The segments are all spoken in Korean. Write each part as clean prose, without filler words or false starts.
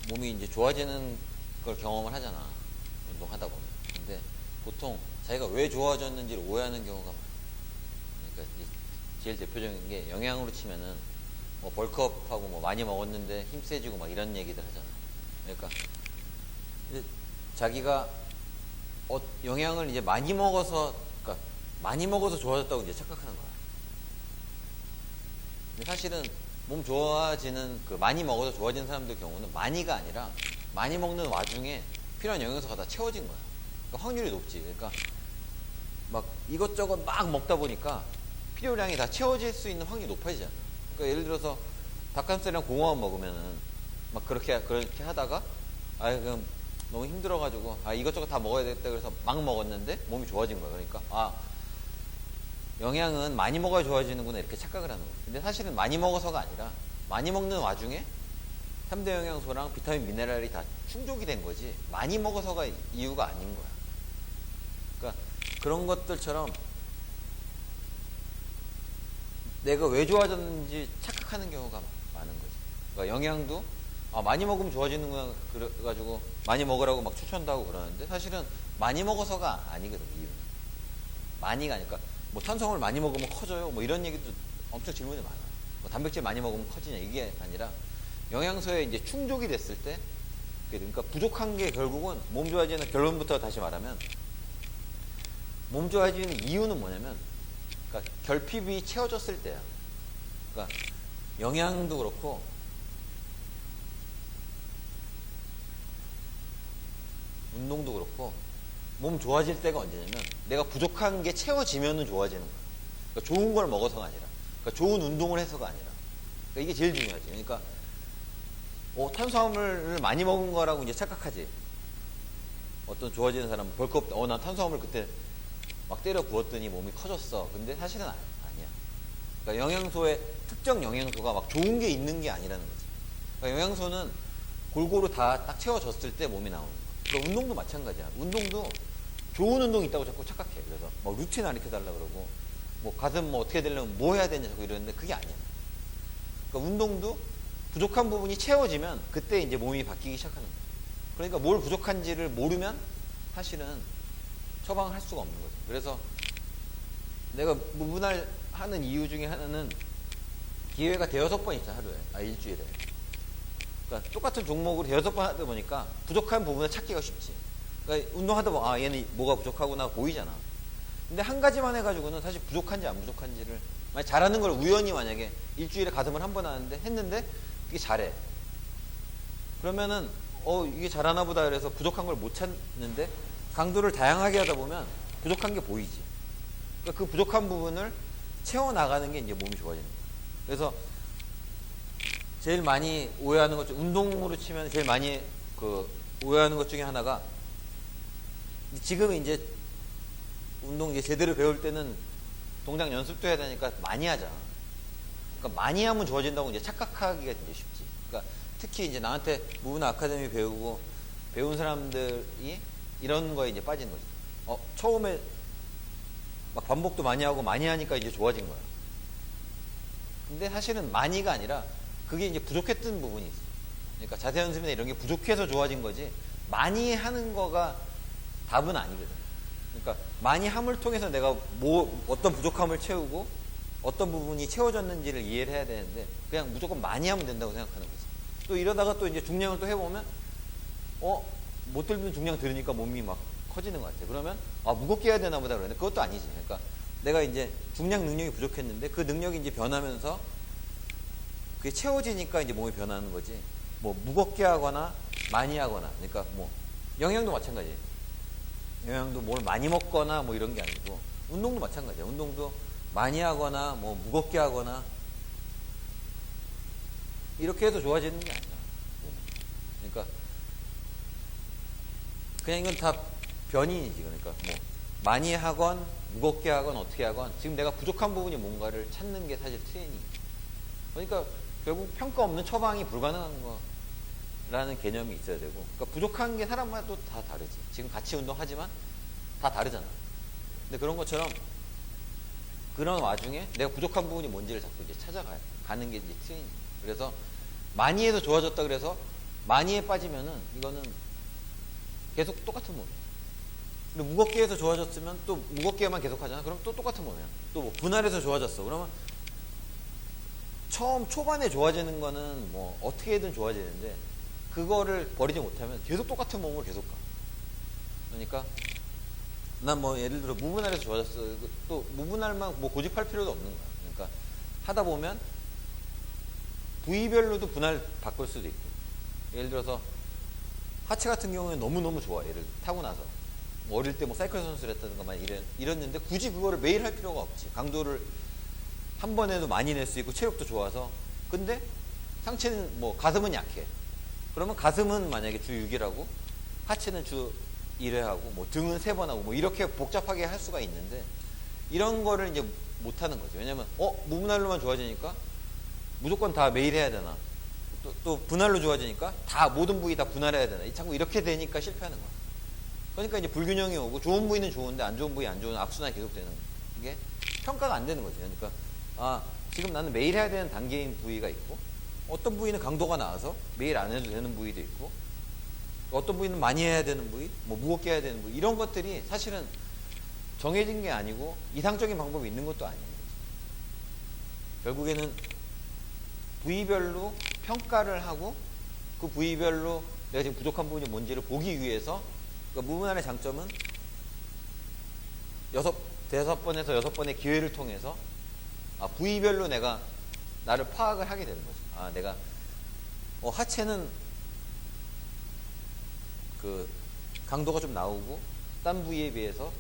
몸이 이제 좋아지는 걸 경험을 하잖아. 운동하다 보면. 근데 보통 자기가 왜 좋아졌는지를 오해하는 경우가 많아. 그러니까 제일 대표적인 게 영양으로 치면은 뭐 벌크업하고 뭐 많이 먹었는데 힘 세지고 막 이런 얘기들 하잖아. 그러니까 이제 자기가 영양을 이제 많이 먹어서, 그러니까 많이 먹어서 좋아졌다고 이제 착각하는 거야. 근데 사실은 몸 좋아지는, 그 많이 먹어서 좋아지는 사람들 경우는 많이가 아니라 많이 먹는 와중에 필요한 영양소가 다 채워진 거야. 그러니까 확률이 높지. 그러니까 막 이것저것 막 먹다 보니까 필요량이 다 채워질 수 있는 확률이 높아지잖아. 그러니까 예를 들어서 닭가슴살이랑 공화만 먹으면은 막 그렇게 하다가 그럼 너무 힘들어가지고 이것저것 다 먹어야 되겠다 그래서 막 먹었는데 몸이 좋아진 거야. 그러니까 영양은 많이 먹어야 좋아지는구나 이렇게 착각을 하는 거야. 근데 사실은 많이 먹어서가 아니라 많이 먹는 와중에 3대 영양소랑 비타민 미네랄이 다 충족이 된 거지 많이 먹어서가 이유가 아닌 거야. 그러니까 그런 것들처럼 내가 왜 좋아졌는지 착각하는 경우가 많은 거지. 그러니까 영양도 많이 먹으면 좋아지는구나 그래가지고 많이 먹으라고 막 추천도 하고 그러는데 사실은 많이 먹어서가 아니거든. 이유는 많이가 아니까 뭐 탄수화물 많이 먹으면 커져요 뭐 이런 얘기도 엄청 질문이 많아. 뭐 단백질 많이 먹으면 커지냐 이게 아니라 영양소에 이제 충족이 됐을 때, 그러니까 부족한 게 결국은 몸 좋아지는, 결론부터 다시 말하면 몸 좋아지는 이유는 뭐냐면, 그러니까 결핍이 채워졌을 때야. 그러니까 영양도 그렇고 운동도 그렇고 몸 좋아질 때가 언제냐면 내가 부족한 게 채워지면은 좋아지는 거야. 그러니까 좋은 걸 먹어서가 아니라, 그러니까 좋은 운동을 해서가 아니라. 그러니까 이게 제일 중요하지. 그러니까 탄수화물을 많이 먹은 거라고 이제 착각하지. 어떤 좋아지는 사람은 벌크업, 난 탄수화물 그때 막 때려 부었더니 몸이 커졌어. 근데 사실은 아니야. 그러니까 영양소에 특정 영양소가 막 좋은 게 있는 게 아니라는 거지. 그러니까 영양소는 골고루 다 딱 채워졌을 때 몸이 나오는 거야. 그러니까 운동도 마찬가지야. 운동도 좋은 운동이 있다고 자꾸 착각해. 그래서 막 루틴 안 익혀달라 그러고, 뭐 가슴 뭐 어떻게 되려면 뭐 해야 되냐 자꾸 이러는데 그게 아니야. 그러니까 운동도 부족한 부분이 채워지면 그때 이제 몸이 바뀌기 시작하는 거야. 그러니까 뭘 부족한지를 모르면 사실은 처방을 할 수가 없는 거지. 그래서 내가 무분할 하는 이유 중에 하나는 기회가 대여섯 번 있잖아, 하루에. 일주일에. 그러니까 똑같은 종목으로 대여섯 번 하다 보니까 부족한 부분을 찾기가 쉽지. 그러니까 운동하다 보면 얘는 뭐가 부족하구나 보이잖아. 근데 한 가지만 해가지고는 사실 부족한지 안 부족한지를, 만약 잘하는 걸 우연히 만약에 일주일에 가슴을 한 번 하는데 했는데 이게 잘해. 그러면은 이게 잘하나 보다 그래서 부족한 걸 못 찾는데 강도를 다양하게 하다 보면 부족한 게 보이지. 그러니까 그 부족한 부분을 채워나가는 게 이제 몸이 좋아지는 거야. 그래서 제일 많이 오해하는 것 중, 운동으로 치면 제일 많이 오해하는 것 중에 하나가, 지금 이제 운동 이제 제대로 배울 때는 동작 연습도 해야 되니까 많이 하잖아. 그러니까 많이 하면 좋아진다고 이제 착각하기가 이제 쉽지. 그러니까 특히 이제 나한테 무브나 아카데미 배우고 배운 사람들이 이런 거에 이제 빠지는 거지. 처음에 막 반복도 많이 하고 많이 하니까 이제 좋아진 거야. 근데 사실은 많이가 아니라 그게 이제 부족했던 부분이 있어. 그러니까 자세 연습이나 이런 게 부족해서 좋아진 거지 많이 하는 거가 답은 아니거든. 그러니까 많이 함을 통해서 내가 어떤 부족함을 채우고 어떤 부분이 채워졌는지를 이해를 해야 되는데 그냥 무조건 많이 하면 된다고 생각하는 거지. 또 이러다가 또 이제 중량을 또 해보면 못 들면 중량 들으니까 몸이 막 커지는 것 같아. 그러면 무겁게 해야 되나 보다 그러는데 그것도 아니지. 그러니까 내가 이제 중량 능력이 부족했는데 그 능력이 이제 변하면서 그게 채워지니까 이제 몸이 변하는 거지. 뭐 무겁게 하거나 많이 하거나, 그러니까 뭐 영양도 마찬가지. 영양도 뭘 많이 먹거나 뭐 이런 게 아니고 운동도 마찬가지야. 운동도 많이 하거나 뭐 무겁게 하거나 이렇게 해도 좋아지는 게 아니야. 그러니까 그냥 이건 다 변이지. 그러니까 뭐 많이 하건 무겁게 하건 어떻게 하건 지금 내가 부족한 부분이 뭔가를 찾는 게 사실 트레이닝. 그러니까 결국 평가 없는 처방이 불가능한 거라는 개념이 있어야 되고, 그러니까 부족한 게 사람마다 또 다 다르지. 지금 같이 운동하지만 다 다르잖아. 근데 그런 것처럼 그런 와중에 내가 부족한 부분이 뭔지를 자꾸 이제 찾아가는 게 이제 트레이닝. 그래서 많이 해서 좋아졌다 그래서 많이에 빠지면은 이거는 계속 똑같은 몸이에요. 그리고 무겁게 해서 좋아졌으면 또 무겁게만 계속 하잖아. 그럼 또 똑같은 몸이야. 또 뭐 분할해서 좋아졌어. 그러면 처음 초반에 좋아지는 거는 뭐 어떻게든 좋아지는데 그거를 버리지 못하면 계속 똑같은 몸을 계속 가. 그러니까 난 뭐 예를 들어 무분할해서 좋아졌어. 또 무분할만 뭐 고집할 필요도 없는 거야. 그러니까 하다 보면 부위별로도 분할 바꿀 수도 있고. 예를 들어서 하체 같은 경우는 너무너무 좋아. 얘를 타고 나서 뭐 어릴 때 뭐 사이클 선수를 했다든가 막 이랬는데 굳이 그거를 매일 할 필요가 없지. 강도를 한 번에도 많이 낼 수 있고 체력도 좋아서. 근데 상체는 뭐 가슴은 약해. 그러면 가슴은 만약에 주 6일 하고 하체는 주 1회 하고 뭐 등은 3번 하고 뭐 이렇게 복잡하게 할 수가 있는데 이런 거를 이제 못 하는 거죠. 왜냐면 무분할로만 좋아지니까 무조건 다 매일 해야 되나. 또 분할로 좋아지니까 다 모든 부위 다 분할해야 되나. 자꾸 이렇게 되니까 실패하는 거야. 그러니까 이제 불균형이 오고 좋은 부위는 좋은데 안 좋은 부위 안 좋은 악순환이 계속 되는 거야. 이게 평가가 안 되는 거죠. 그러니까 지금 나는 매일 해야 되는 단계인 부위가 있고 어떤 부위는 강도가 나와서 매일 안 해도 되는 부위도 있고 어떤 부위는 많이 해야 되는 부위, 뭐 무겁게 해야 되는 부위 이런 것들이 사실은 정해진 게 아니고 이상적인 방법이 있는 것도 아닌 거죠. 결국에는 부위별로 평가를 하고 그 부위별로 내가 지금 부족한 부분이 뭔지를 보기 위해서 그러니까 무분할의 장점은 5번에서 6번의 기회를 통해서 부위별로 내가 나를 파악을 하게 되는 거죠. 내가 하체는 그 강도가 좀 나오고 딴 부위에 비해서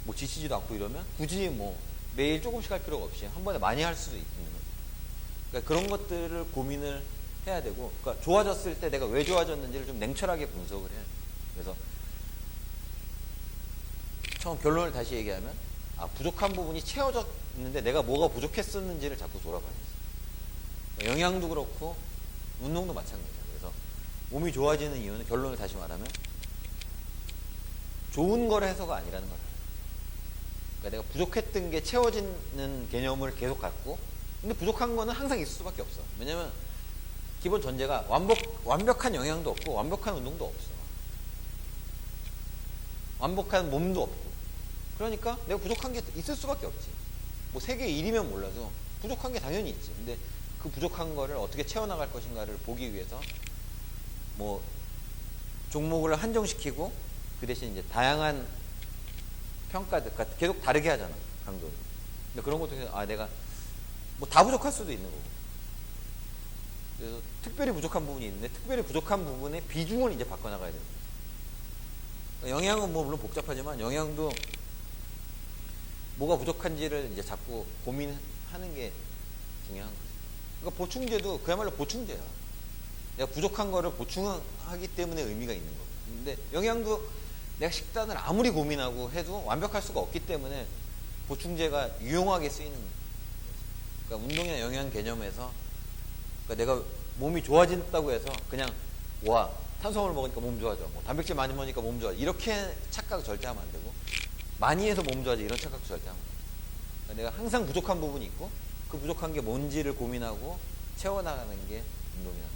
뭐 지치지도 않고 이러면 굳이 뭐 매일 조금씩 할 필요가 없이 한 번에 많이 할 수도 있는 거죠. 그러니까 그런 것들을 고민을 해야 되고, 그러니까 좋아졌을 때 내가 왜 좋아졌는지를 좀 냉철하게 분석을 해야 돼요. 그래서 처음 결론을 다시 얘기하면 부족한 부분이 채워졌는데 내가 뭐가 부족했었는지를 자꾸 돌아봐야지. 영양도 그렇고 운동도 마찬가지예요. 그래서 몸이 좋아지는 이유는 결론을 다시 말하면 좋은 걸 해서가 아니라는 거예요. 그러니까 내가 부족했던 게 채워지는 개념을 계속 갖고, 근데 부족한 거는 항상 있을 수밖에 없어. 왜냐면 기본 전제가 완벽한 영양도 없고 완벽한 운동도 없어. 완벽한 몸도 없고. 그러니까 내가 부족한 게 있을 수밖에 없지. 뭐 세계의 1이면 몰라도 부족한 게 당연히 있지. 근데 그 부족한 거를 어떻게 채워나갈 것인가를 보기 위해서 뭐 종목을 한정시키고 그 대신 이제 다양한 평가들, 그러니까 계속 다르게 하잖아, 강도를. 근데 그런 것도 내가 뭐 다 부족할 수도 있는 거고. 그래서 특별히 부족한 부분이 있는데 특별히 부족한 부분의 비중을 이제 바꿔나가야 돼요. 영양은 뭐 물론 복잡하지만 영양도 뭐가 부족한지를 이제 자꾸 고민하는 게 중요한 거죠. 그러니까 보충제도 그야말로 보충제야. 내가 부족한 거를 보충하기 때문에 의미가 있는 거고. 근데 영양도 내가 식단을 아무리 고민하고 해도 완벽할 수가 없기 때문에 보충제가 유용하게 쓰이는 거죠. 그러니까 운동이나 영양 개념에서 그러니까 내가 몸이 좋아진다고 해서 그냥 탄수화물 먹으니까 몸 좋아져, 뭐 단백질 많이 먹으니까 몸 좋아져, 이렇게 착각 절대 하면 안 되고, 많이 해서 몸 좋아져 이런 착각도 절대 하면 안 돼. 그러니까 내가 항상 부족한 부분이 있고 그 부족한 게 뭔지를 고민하고 채워나가는 게 운동이다.